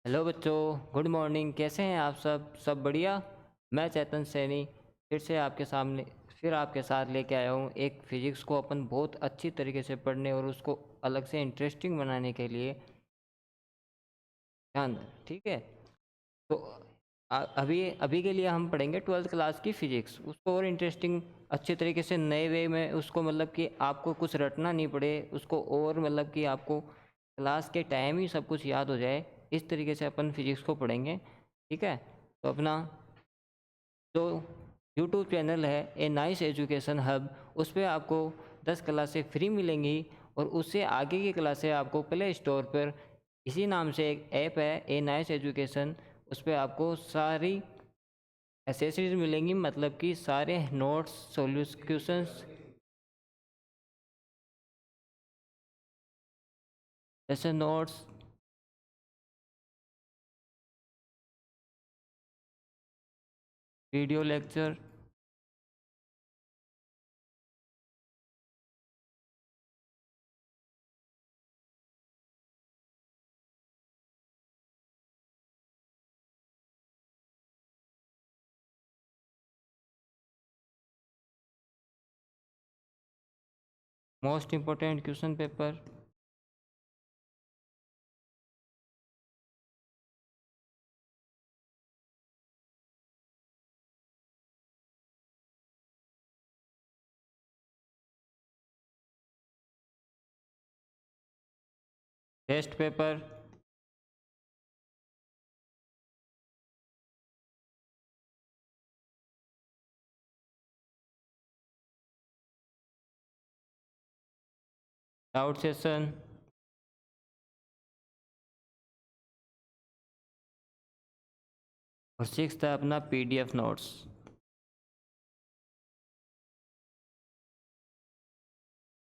Hello बच्चों, good morning. कैसे हैं आप सब बढ़िया। मैं चेतन सैनी फिर आपके साथ लेके आया हूँ एक फिजिक्स को अपन बहुत अच्छी तरीके से पढ़ने और उसको अलग से इंटरेस्टिंग बनाने के लिए। ध्यान दें, ठीक है। तो अभी अभी के लिए हम पढ़ेंगे ट्वेल्थ क्लास की फिजिक्स, उसको और इंटरेस्टिंग अच्छे तरीके से नए वे में उसको, मतलब कि आपको कुछ रटना नहीं पड़े उसको, और मतलब कि आपको क्लास के टाइम ही सब कुछ याद हो जाए। इस तरीके से अपन फिजिक्स को पढ़ेंगे, ठीक है। तो अपना जो यूट्यूब चैनल है ए नाइस एजुकेशन हब, उस पर आपको 10 क्लासें फ्री मिलेंगी, और उससे आगे की क्लासें आपको प्ले स्टोर पर इसी नाम से एक ऐप है ए नाइस एजुकेशन, उस पर आपको सारी एसेसरीज मिलेंगी, मतलब कि सारे नोट्स, सॉल्यूशंस, जैसे notes, video lecture, most important question paper, test paper, doubt session, और सिक्स्थ है अपना पीडीएफ नोट्स।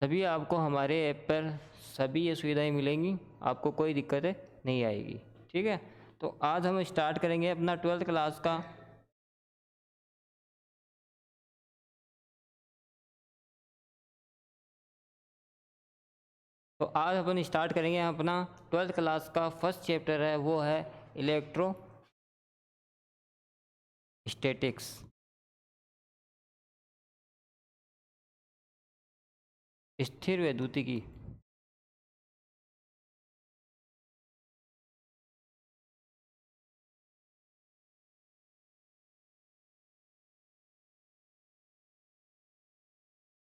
सभी आपको हमारे ऐप पर सभी ये सुविधाएं मिलेंगी, आपको कोई दिक्कतें नहीं आएगी, ठीक है। तो आज हम स्टार्ट करेंगे अपना ट्वेल्थ क्लास का। तो आज अपन स्टार्ट करेंगे अपना ट्वेल्थ क्लास का फर्स्ट चैप्टर है, वो है इलेक्ट्रो स्टैटिक्स, स्थिर वैद्युतिकी।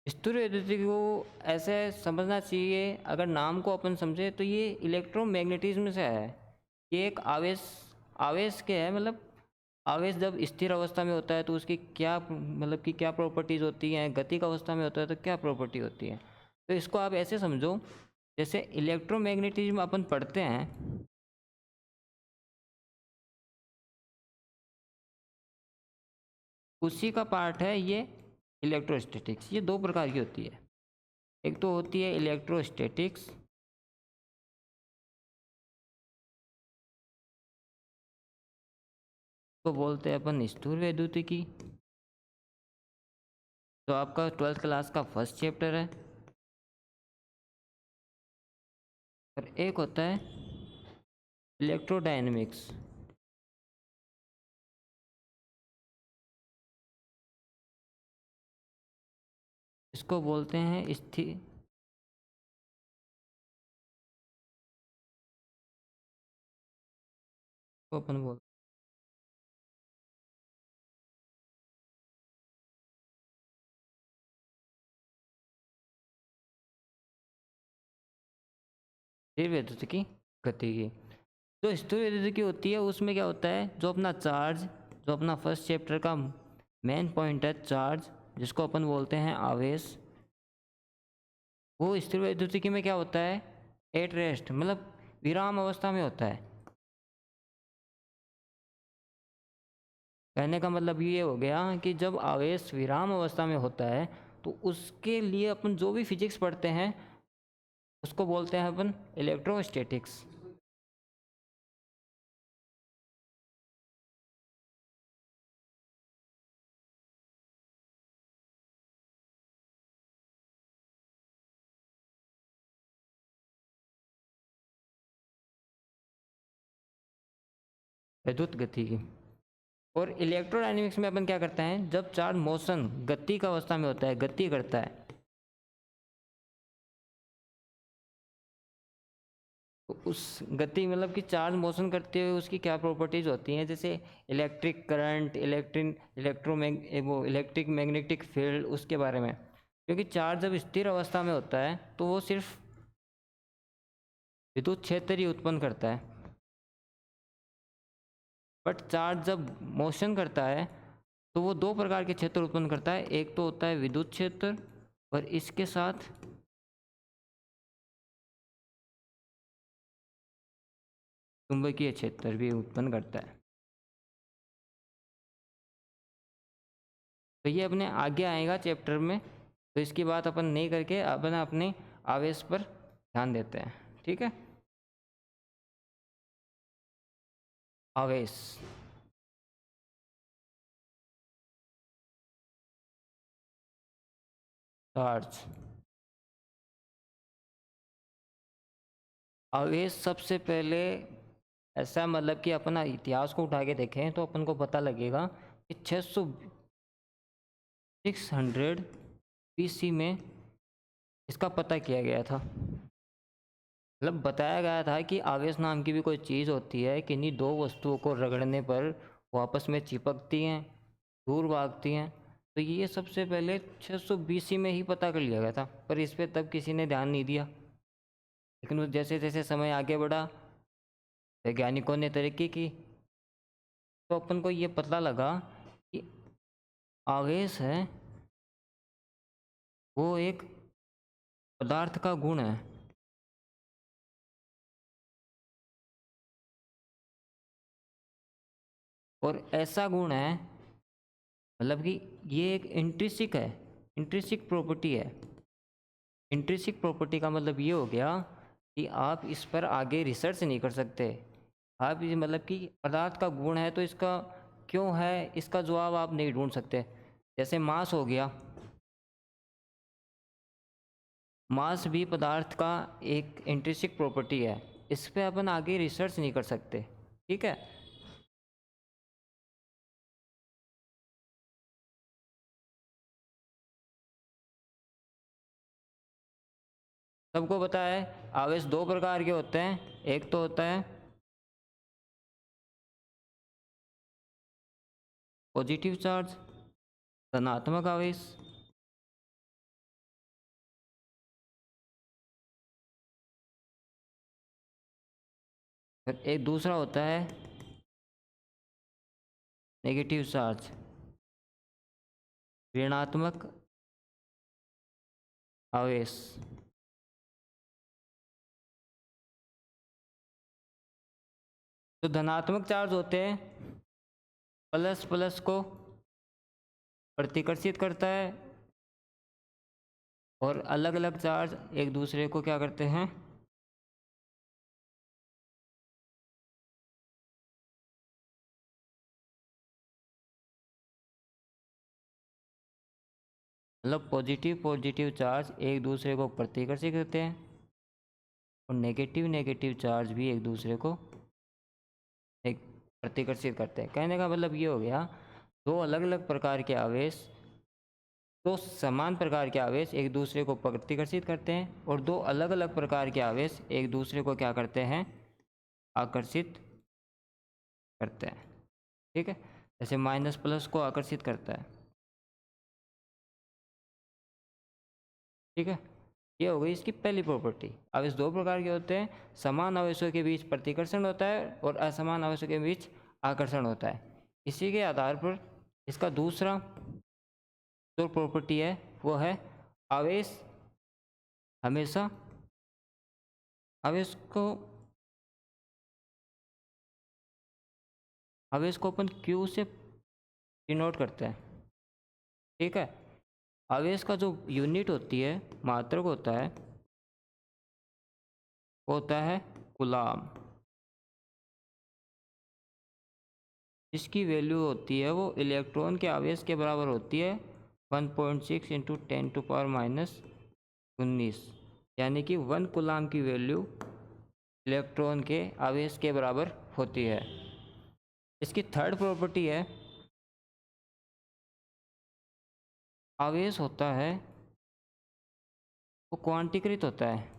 स्थिर वैद्युतिकी को ऐसे समझना चाहिए, अगर नाम को अपन समझे तो ये इलेक्ट्रोमैग्नेटिज्म से है। ये एक आवेश आवेश के है, मतलब आवेश जब स्थिर अवस्था में होता है तो उसकी क्या, मतलब कि क्या प्रॉपर्टीज होती हैं, गति का अवस्था में होता है तो क्या प्रॉपर्टी होती है। तो इसको आप ऐसे समझो, जैसे इलेक्ट्रोमैग्नेटिज्म अपन पढ़ते हैं, उसी का पार्ट है ये इलेक्ट्रोस्टैटिक्स। ये दो प्रकार की होती है, एक तो होती है इलेक्ट्रोस्टैटिक्स, को बोलते हैं अपन स्थिर वैद्युतिकी, तो आपका ट्वेल्थ क्लास का फर्स्ट चैप्टर है। और एक होता है इलेक्ट्रोडायनेमिक्स, इसको बोलते हैं स्थिर, को अपन बोलते हैं स्थिर वैद्युतिकी गति की। जो स्थिर वैद्युतिकी होती है उसमें क्या होता है, जो अपना चार्ज, जो अपना फर्स्ट चैप्टर का मेन पॉइंट है चार्ज, जिसको अपन बोलते हैं आवेश, वो स्थिर वैद्युतिकी में क्या होता है, एट रेस्ट, मतलब विराम अवस्था में होता है। कहने का मतलब ये हो गया कि जब आवेश विराम अवस्था में होता है तो उसके लिए अपन जो भी फिजिक्स पढ़ते हैं उसको बोलते हैं अपन इलेक्ट्रोस्टैटिक्स। विद्युत गति की। और इलेक्ट्रोडायनेमिक्स में अपन क्या करते हैं, जब चार्ज मोशन गति का अवस्था में होता है, गति करता है, तो उस गति मतलब कि चार्ज मोशन करते हुए उसकी क्या प्रॉपर्टीज होती हैं, जैसे इलेक्ट्रिक करंट, वो इलेक्ट्रिक मैग्नेटिक फील्ड, उसके बारे में। क्योंकि चार्ज जब स्थिर अवस्था में होता है तो वो सिर्फ विद्युत क्षेत्र ही उत्पन्न करता है, बट चार्ज जब मोशन करता है तो वो दो प्रकार के क्षेत्र उत्पन्न करता है। एक तो होता है विद्युत क्षेत्र और इसके साथ चुंबकीय क्षेत्र भी उत्पन्न करता है। तो ये अपने आगे आएगा चैप्टर में, तो इसकी बात अपन नहीं करके अपन अपने आवेश पर ध्यान देते हैं। ठीक है, आवेश। चार्ज। आवेश सबसे पहले ऐसा, मतलब कि अपना इतिहास को उठा के देखें तो अपन को पता लगेगा कि 600 BC में इसका पता किया गया था। मतलब बताया गया था कि आवेश नाम की भी कोई चीज़ होती है, किन्हीं दो वस्तुओं को रगड़ने पर वो आपस में चिपकती हैं, दूर भागती हैं। तो ये सबसे पहले 600 BC में ही पता कर लिया गया था, पर इस पर तब किसी ने ध्यान नहीं दिया। लेकिन वो जैसे जैसे समय आगे बढ़ा, वैज्ञानिकों ने तरक्की की, तो अपन को ये पता लगा कि आवेश है वो एक पदार्थ का गुण है। और ऐसा गुण है, मतलब कि ये एक इंट्रिसिक है, इंट्रिसिक प्रॉपर्टी है। इंट्रिसिक प्रॉपर्टी का मतलब ये हो गया कि आप इस पर आगे रिसर्च नहीं कर सकते। आप ये मतलब कि पदार्थ का गुण है तो इसका क्यों है, इसका जवाब आप नहीं ढूंढ सकते। जैसे मास हो गया, मास भी पदार्थ का एक इंट्रिसिक प्रॉपर्टी है, इस पे अपन आगे रिसर्च नहीं कर सकते। ठीक है, सबको पता है आवेश दो प्रकार के होते हैं। एक तो होता है पॉजिटिव चार्ज, धनात्मक आवेश। फिर एक दूसरा होता है नेगेटिव चार्ज, ऋणात्मक आवेश। तो धनात्मक चार्ज होते हैं, प्लस प्लस को प्रतिकर्षित करता है, और अलग अलग चार्ज एक दूसरे को क्या करते हैं, मतलब पॉजिटिव पॉजिटिव चार्ज एक दूसरे को प्रतिकर्षित करते हैं, और नेगेटिव नेगेटिव चार्ज भी एक दूसरे को एक प्रतिकर्षित करते हैं। कहने का मतलब ये हो गया, दो अलग अलग प्रकार के आवेश, दो समान प्रकार के आवेश एक दूसरे को प्रतिकर्षित करते हैं, और दो अलग अलग प्रकार के आवेश एक दूसरे को क्या करते हैं, आकर्षित करते हैं। ठीक है, जैसे माइनस प्लस को आकर्षित करता है। ठीक है, ये हो गई इसकी पहली प्रॉपर्टी। आवेश दो प्रकार के होते हैं, समान आवेशों के बीच प्रतिकर्षण होता है और असमान आवेशों के बीच आकर्षण होता है। इसी के आधार पर इसका दूसरा जो प्रॉपर्टी है वो है आवेश हमेशा आवेश को आवेश को अपन Q से डिनोट करते हैं। ठीक है, आवेश का जो यूनिट होती है, मात्रक होता है, वो होता है कूलाम। जिसकी वैल्यू होती है वो इलेक्ट्रॉन के आवेश के बराबर होती है 1.6 इंटू 10⁻⁻19, यानी कि 1 कूलाम की वैल्यू इलेक्ट्रॉन के आवेश के बराबर होती है। इसकी थर्ड प्रॉपर्टी है, आवेश होता है वो क्वांटीकृत होता है।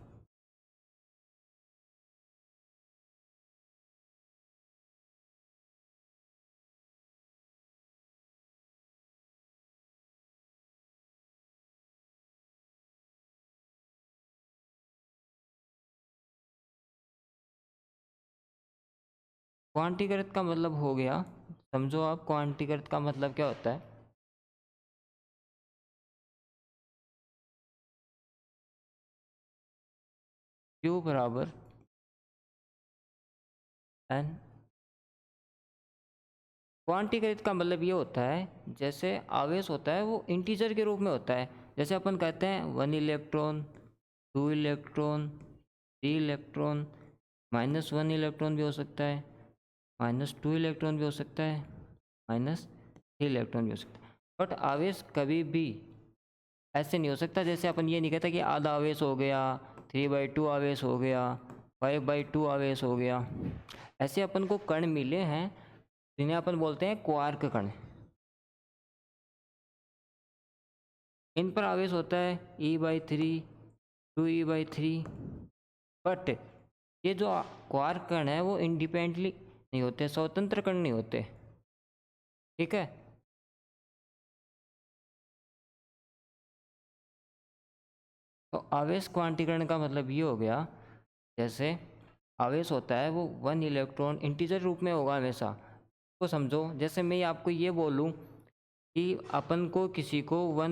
क्वांटीकृत का मतलब हो गया, समझो आप क्वांटीकृत का मतलब क्या होता है। Q बराबर N। क्वांटीकृत का मतलब ये होता है, जैसे आवेश होता है वो इंटीजर के रूप में होता है। जैसे अपन कहते हैं 1 इलेक्ट्रॉन, 2 इलेक्ट्रॉन, 3 इलेक्ट्रॉन, -1 इलेक्ट्रॉन भी हो सकता है, -2 इलेक्ट्रॉन भी हो सकता है, -3 इलेक्ट्रॉन भी हो सकता है। बट आवेश कभी भी ऐसे नहीं हो सकता, जैसे अपन ये नहीं कहता कि आधा आवेश हो गया, 3/2 आवेश हो गया, 5/2 आवेश हो गया। ऐसे अपन को कण मिले हैं जिन्हें अपन बोलते हैं क्वार्क कण। इन पर आवेश होता है E/3, 2E/3। बट ये जो क्वार्क कण है वो इंडिपेंडेंटली नहीं होते, स्वतंत्र कण नहीं होते। ठीक है। तो आवेश क्वांटीकरण का मतलब ये हो गया, जैसे आवेश होता है वो 1 इलेक्ट्रॉन इंटीजर रूप में होगा हमेशा। तो समझो, जैसे मैं आपको ये बोलूँ कि अपन को किसी को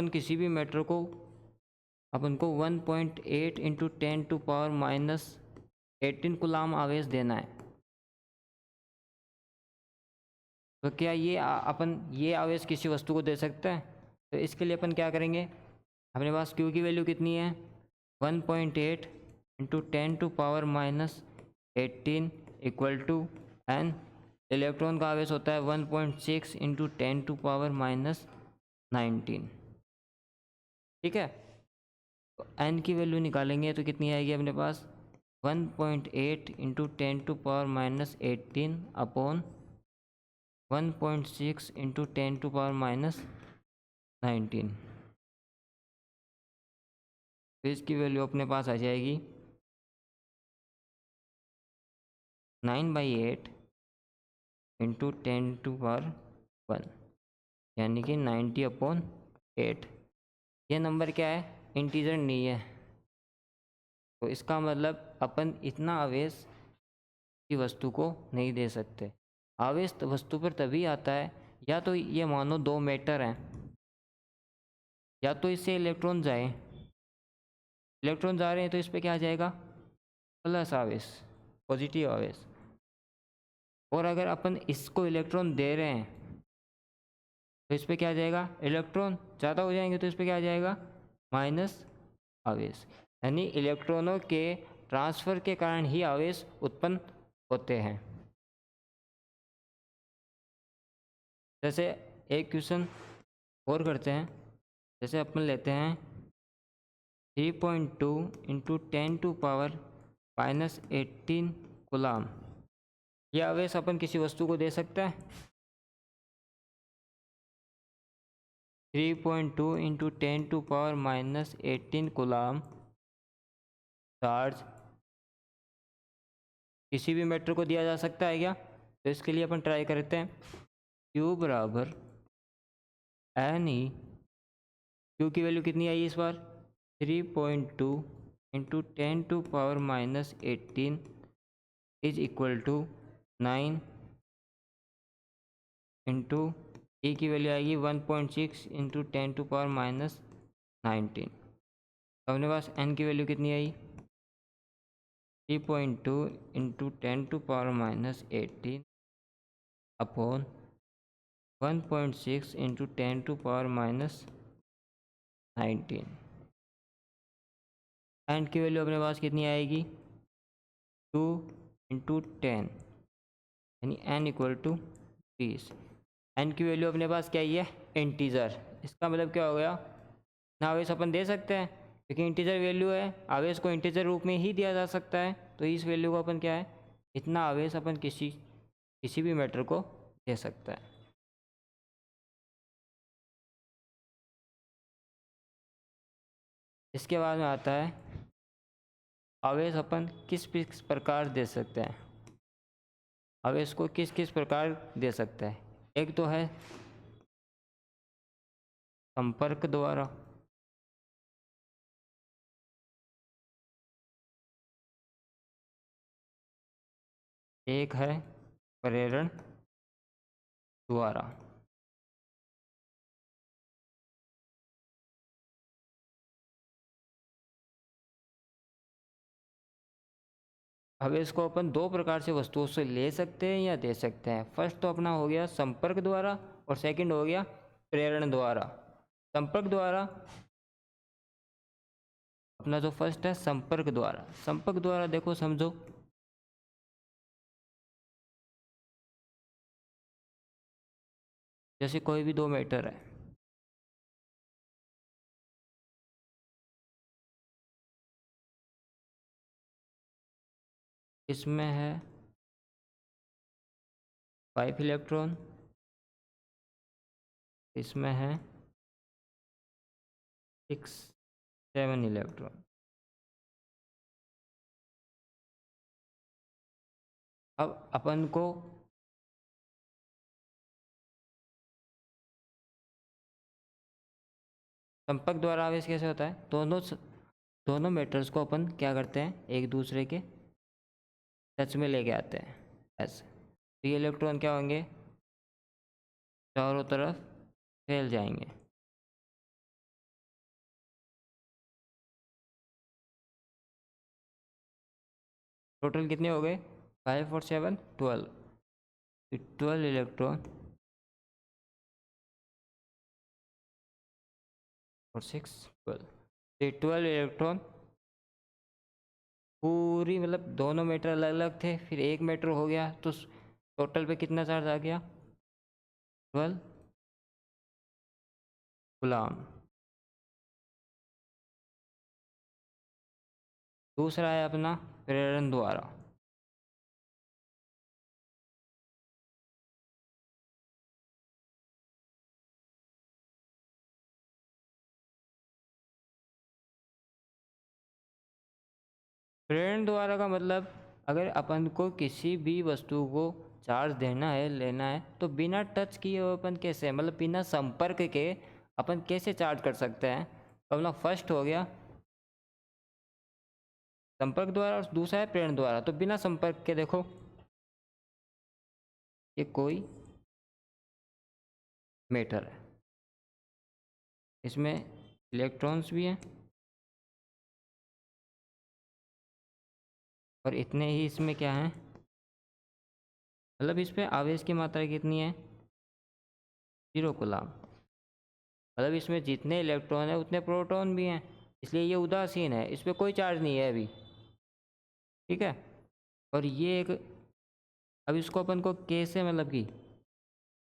किसी भी मैटर को अपन को 1.8 इंटू 10⁻⁻18 कूलाम आवेश देना है। तो क्या ये अपन ये आवेश किसी वस्तु को दे सकते हैं? तो इसके लिए अपन क्या करेंगे, अपने पास Q की वैल्यू कितनी है, 1.8 into 10⁻⁻18 equal to N। Electron का आवेश होता है 1.6 इंटू 10⁻⁻19। ठीक है। तो N की वैल्यू निकालेंगे तो कितनी आएगी अपने पास, 1.8 इंटू 10⁻⁻18 अपॉन 1.6 इंटू 10⁻⁻19। तो इसकी वैल्यू अपने पास आ जाएगी 9/8 इंटू 10⁻1, यानी कि 90/8। ये नंबर क्या है, इंटीजर नहीं है। तो इसका मतलब अपन इतना आवेश की वस्तु को नहीं दे सकते। आवेश तो वस्तु पर तभी आता है, या तो ये मानो दो मैटर हैं, या तो इससे इलेक्ट्रॉन जाए, इलेक्ट्रॉन जा रहे हैं तो इस पर क्या आ जाएगा, प्लस आवेश, पॉजिटिव आवेश। और अगर अपन इसको इलेक्ट्रॉन दे रहे हैं तो इस पर क्या आ जाएगा, इलेक्ट्रॉन ज़्यादा हो जाएंगे तो इस पर क्या आ जाएगा, माइनस आवेश। यानी इलेक्ट्रॉनों के ट्रांसफ़र के कारण ही आवेश उत्पन्न होते हैं। जैसे एक क्वेश्चन और करते हैं, जैसे अपन लेते हैं 3.2 इंटू 10⁻⁻18 कूलाम। यह आवेश अपन किसी वस्तु को दे सकता है। 3.2 इंटू 10⁻⁻18 कूलाम चार्ज किसी भी मैटर को दिया जा सकता है क्या? तो इसके लिए अपन ट्राई करते हैं। Q बराबर NE, Q की वैल्यू कितनी आई इस बार, 3.2 into 10⁻⁻18 is equal to 9 into E की वैल्यू आएगी 1.6 इंटू 10⁻⁻19। अपने पास N की वैल्यू कितनी आई, 3.2 इंटू 10⁻⁻18 अपॉन 1.6 इंटू 10⁻⁻19। एन की वैल्यू अपने पास कितनी आएगी, 2 इंटू 10, यानी n इक्वल टू 30। n की वैल्यू अपने पास क्या ही है, इंटीजर। इसका मतलब क्या हो गया, ना आवेश अपन दे सकते हैं, क्योंकि इंटीजर वैल्यू है, आवेश को इंटीजर रूप में ही दिया जा सकता है, तो इस वैल्यू को अपन क्या है, इतना आवेश अपन किसी भी मैटर को दे सकता है। इसके बाद में आता है आवेश अपन किस किस प्रकार दे सकते हैं। आवेश को किस किस प्रकार दे सकते हैं। एक तो है संपर्क द्वारा, एक है प्रेरण द्वारा। आवेश को अपन दो प्रकार से वस्तुओं से ले सकते हैं या दे सकते हैं। फर्स्ट तो अपना हो गया संपर्क द्वारा और सेकंड हो गया प्रेरण द्वारा। संपर्क द्वारा अपना जो फर्स्ट है संपर्क द्वारा। संपर्क द्वारा देखो समझो, जैसे कोई भी दो मैटर है, इसमें है 5 इलेक्ट्रॉन, इसमें है 6 7 इलेक्ट्रॉन। अब अपन को संपर्क द्वारा आवेश कैसे होता है, दोनों मेटल्स को अपन क्या करते हैं, एक दूसरे के टच में लेके आते हैं ऐसे, तो ये इलेक्ट्रॉन क्या होंगे, चारों तरफ फैल जाएंगे। टोटल कितने हो गए, 5 और 7 12, 12 इलेक्ट्रॉन और 6 12, ये 12 इलेक्ट्रॉन पूरी मतलब दोनों मैटर अलग अलग थे, फिर एक मैटर हो गया, तो टोटल पे कितना चार्ज आ गया, 12 गुलाम। दूसरा है अपना प्रेरण द्वारा। प्रेरण द्वारा का मतलब, अगर अपन को किसी भी वस्तु को चार्ज देना है लेना है, तो बिना टच किए हुए अपन कैसे, मतलब बिना संपर्क के अपन कैसे चार्ज कर सकते हैं। तो अपना फर्स्ट हो गया संपर्क द्वारा और दूसरा है प्रेरण द्वारा। तो बिना संपर्क के देखो, ये कोई मैटर है, इसमें इलेक्ट्रॉन्स भी हैं और इतने ही इसमें क्या है, मतलब इस पे आवेश की मात्रा कितनी है, 0 कूलम। मतलब इसमें जितने इलेक्ट्रॉन है उतने प्रोटॉन भी हैं, इसलिए ये उदासीन है, इस पर कोई चार्ज नहीं है अभी, ठीक है। और ये एक, अब इसको अपन को कैसे मतलब कि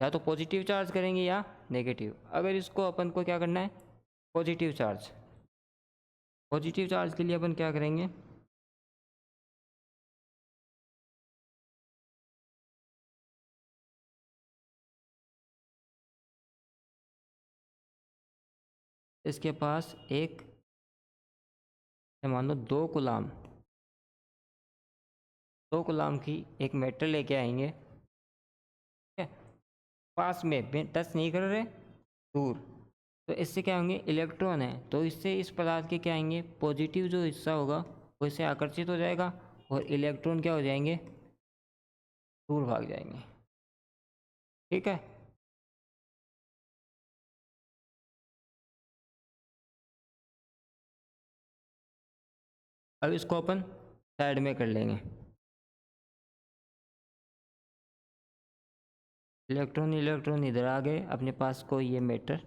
या तो पॉजिटिव चार्ज करेंगे या नेगेटिव। अगर इसको अपन को क्या करना है, पॉजिटिव चार्ज, पॉजिटिव चार्ज के लिए अपन क्या करेंगे, इसके पास एक मान लो 2 कूलम की एक मेटल लेके आएंगे, ठीक है, पास में टच नहीं कर रहे, दूर। तो इससे क्या होंगे, इलेक्ट्रॉन है, तो इससे इस पदार्थ के क्या आएंगे, पॉजिटिव जो हिस्सा होगा वो इससे आकर्षित हो जाएगा और इलेक्ट्रॉन क्या हो जाएंगे, दूर भाग जाएंगे, ठीक है। अब इसको अपन साइड में कर लेंगे, इलेक्ट्रॉन इधर आ गए, अपने पास कोई ये मैटर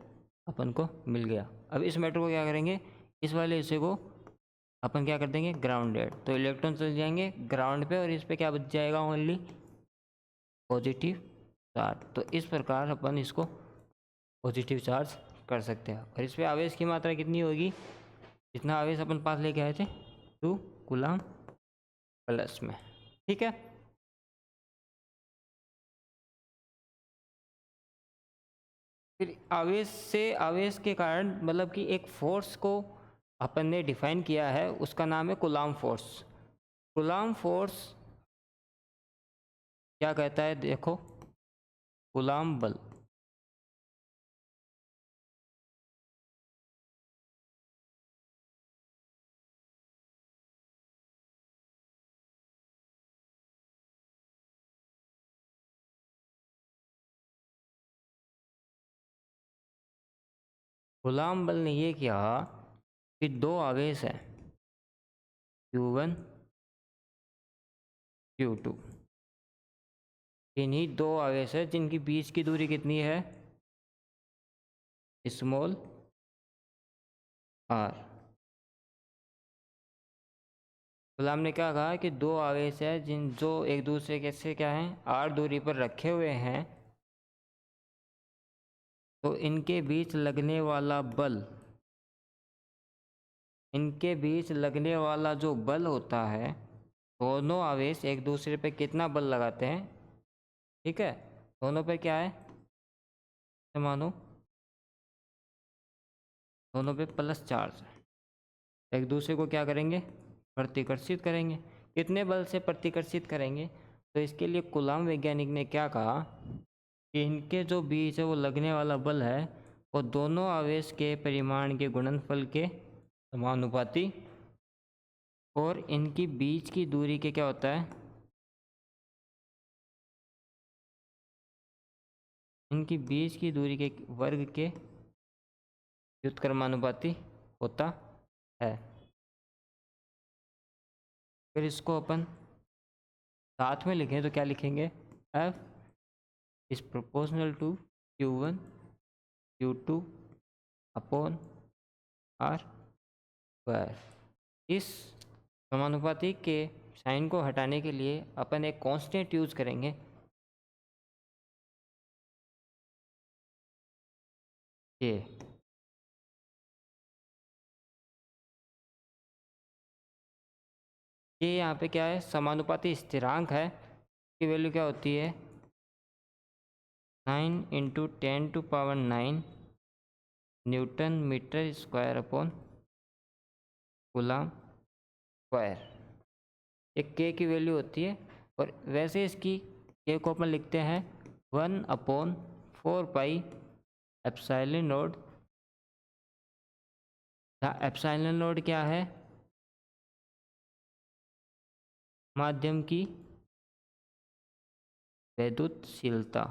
अपन को मिल गया। अब इस मैटर को क्या करेंगे, इस वाले हिस्से को अपन क्या कर देंगे, ग्राउंडेड, तो इलेक्ट्रॉन चले जाएंगे ग्राउंड पे और इस पे क्या बच जाएगा, ओनली पॉजिटिव चार्ज। तो इस प्रकार अपन इसको पॉजिटिव चार्ज कर सकते हैं। और इस पे आवेश की मात्रा कितनी होगी, जितना आवेश अपन पास लेके आए थे 2 कूलम प्लस में, ठीक है। फिर आवेश के कारण मतलब कि एक फोर्स को अपन ने डिफाइन किया है, उसका नाम है कूलम फोर्स। कूलम फोर्स क्या कहता है, देखो, कूलम बल। कूलम बल ने ये किया कि दो आवेश हैं Q1 Q2, इन्हीं दो आवेश है जिनकी बीच की दूरी कितनी है, स्मॉल r। गुलाम ने क्या कहा कि दो आवेश है जो एक दूसरे के से क्या हैं, r दूरी पर रखे हुए हैं, तो इनके बीच लगने वाला बल, इनके बीच लगने वाला जो बल होता है, दोनों आवेश एक दूसरे पे कितना बल लगाते हैं, ठीक है, दोनों पे क्या है, मानो दोनों पे प्लस चार्ज है, एक दूसरे को क्या करेंगे, प्रतिकर्षित करेंगे। कितने बल से प्रतिकर्षित करेंगे, तो इसके लिए कूलम वैज्ञानिक ने क्या कहा कि इनके जो बीच है वो लगने वाला बल है वो दोनों आवेश के परिमाण के गुणनफल के समानुपाती, और इनकी बीच की दूरी के क्या होता है, इनकी बीच की दूरी के वर्ग के व्युत्क्रमानुपाती होता है। फिर इसको अपन साथ में लिखें तो क्या लिखेंगे, F is proportional to Q1 Q2 upon R square. इस समानुपाती के साइन को हटाने के लिए अपन एक कांस्टेंट यूज करेंगे, ये यहाँ पे क्या है, समानुपाती स्थिरांक है, की वैल्यू क्या होती है 9 × 10⁹ newton metre square upon coulomb square. एक के की वैल्यू होती है, और वैसे इसकी के को अपन लिखते हैं 1/4 pi epsilon not. Epsilon not क्या है, माध्यम की वैद्युतशीलता,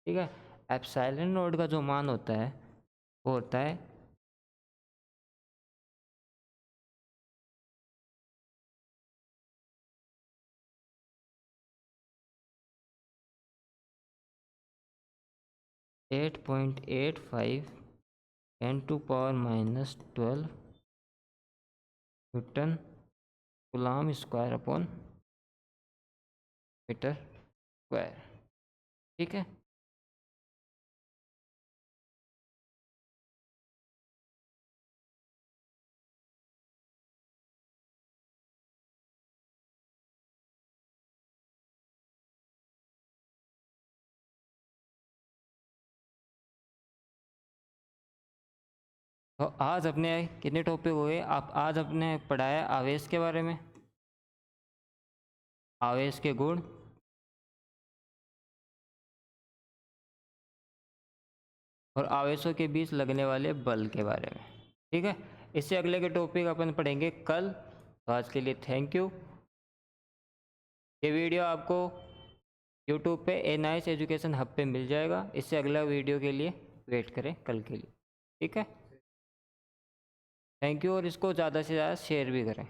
ठीक है। एप्सिलॉन नॉट का जो मान होता है वो होता है 8.85 10⁻12 newton coulomb square upon metre square, ठीक है। तो आज अपने कितने टॉपिक हुए, आप आज अपने पढ़ाया आवेश के बारे में, आवेश के गुण, और आवेशों के बीच लगने वाले बल के बारे में, ठीक है। इससे अगले के टॉपिक अपन पढ़ेंगे कल। तो आज के लिए थैंक यू। ये वीडियो आपको यूट्यूब पे NIS एजुकेशन हब पे मिल जाएगा। इससे अगला वीडियो के लिए वेट करें कल के लिए, ठीक है। थैंक यू, और इसको ज़्यादा से ज़्यादा शेयर भी करें।